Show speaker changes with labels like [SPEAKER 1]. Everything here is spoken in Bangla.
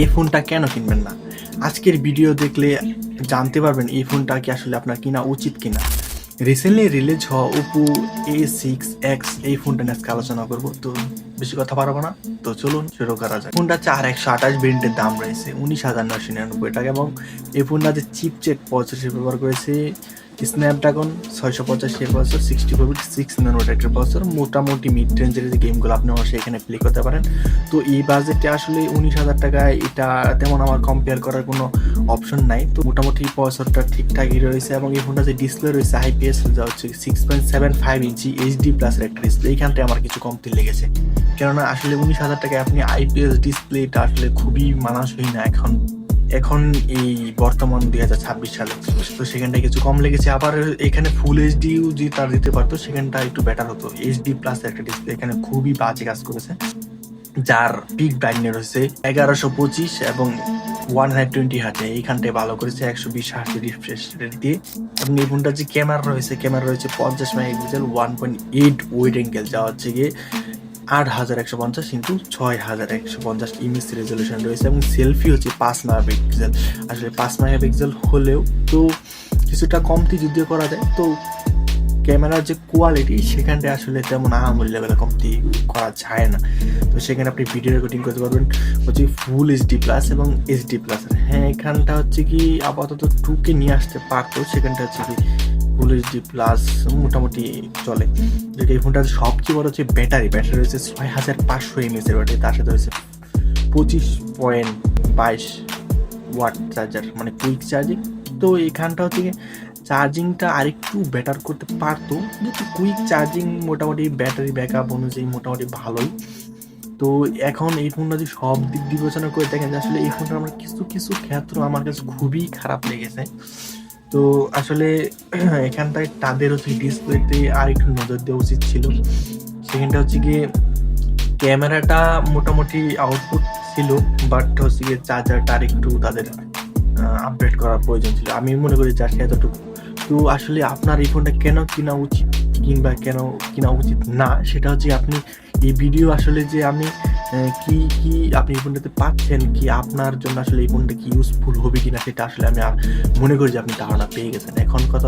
[SPEAKER 1] এই ফোনটা কেন কিনবেন না? আজকের ভিডিও দেখলে জানতে পারবেন এই ফোনটা কি আসলে আপনার কিনা উচিত কিনা। রিসেন্টলি রিলিজ হওয়া ওপো A6X এই ফোনটা নিয়ে আজকে আলোচনা করবো। তো বেশি কথা পারবো না, তো চলুন শুরু করা যায়। ফোনটা 4128 ভেরিয়েন্টের দাম রয়েছে 19,999 টাকা এবং এই ফোনটাতে চিপসেট প্রসেসর ব্যবহার করেছে Snapdragon 685 processor 64 bit 6 nanometre processor. মোটামুটি মিড রেঞ্জের যে গেমগুলো আপনি অবশ্যই এখানে প্লে করতে পারেন। তো এই বাজেটে আসলে 19,000 টাকায় এটা তেমন আমার কম্পেয়ার করার কোনো অপশন নাই। তো মোটামুটি প্রসেসরটা ঠিকঠাকই রয়েছে এবং এই ফোনটা যে ডিসপ্লে রয়েছে IPS যা হচ্ছে 6.75 ইঞ্চি HD প্লাসের একটা ডিসপ্লে। এইখানটায় আমার কিছু কমতি লেগেছে, কেননা আসলে 19,000 টাকায় আপনি IPS ডিসপ্লেটা আসলে খুবই মানানসই না এখন এই বর্তমান 2026 সালে। তো সেখানটায় কিছু কম লেগেছে। আবার এখানে ফুল এইচডিও যদি তার দিতে পারতো সেখানটা একটু বেটার হতো। HD প্লাস একটা ডিসপ্লে এখানে খুবই বাজে কাজ করেছে, যার পিক ব্রাইটনেস রয়েছে 1125 এবং 120 হার্টে। এইখানটায় ভালো করেছে 120 হার্টে রিফ্রেশ রেট দিয়ে। এবং এই ফোনটার যে ক্যামেরা রয়েছে 50 মেগাপিক্সেল 1.8 ওয়েড অ্যাঙ্গেল, যা হচ্ছে গিয়ে 8150 ইন্টু 6150 ইমেজ রেজলিউশন রয়েছে এবং সেলফি হচ্ছে 5 মেগাপিক্সেল। আসলে 5 মেগাপিক্সেল হলেও তো কিছুটা কমতি যদিও করা যায়। তো ক্যামেরার যে কোয়ালিটি সেখানটায় আসলে তেমন আহামরি লেভেলে কমতি করা যায় না। তো সেখানে আপনি ভিডিও রেকর্ডিং করতে পারবেন হচ্ছে ফুল HD প্লাস এবং HD প্লাস। হ্যাঁ, এখানটা হচ্ছে কি আপাতত 2K নিয়ে আসতে পারতো, সেখানটা হচ্ছে কি ফুল HD প্লাস মোটামুটি চলে। যেটা এই ফোনটার সবচেয়ে বড় হচ্ছে ব্যাটারি রয়েছে 6500 mAh এর ব্যাটারি, তার সাথে রয়েছে 25.22 ওয়াট চার্জার, মানে কুইক চার্জিং। তো এখানটা হচ্ছে কি চার্জিংটা আরেকটু বেটার করতে পারতো, যেহেতু কুইক চার্জিং মোটামুটি ব্যাটারি ব্যাকআপ অনুযায়ী মোটামুটি ভালোই। তো এখন এই ফোনটা যদি সব দিক বিবেচনা করে দেখেন যে আসলে এই ফোনটা আমার কিছু ক্ষেত্র আমার কাছে খুবই খারাপ লেগেছে। তো আসলে এখানটায় তাদের হচ্ছে ডিসপ্লেতে আর একটু নজর দেওয়া উচিত ছিল। সেখানটা হচ্ছে গিয়ে ক্যামেরাটা মোটামুটি আউটপুট ছিল, বাট হচ্ছে গিয়ে চার্জারটা আর একটু তাদের আপডেট করার প্রয়োজন ছিল, আমি মনে করি যার এতটুকু। তো আসলে আপনার এই ফোনটা কেন কিনা উচিত কিংবা কেন কিনা উচিত না, সেটা হচ্ছে আপনি এই ভিডিও আসলে যে আমি কি কি আপনি এই ফোনটাতে পাচ্ছেন, কি আপনার জন্য আসলে এই ফোনটা কি ইউজফুল হবে কিনা, সেটা আসলে আমি মনে করি যে আপনি ধারণা পেয়ে গেছেন। এখন কথা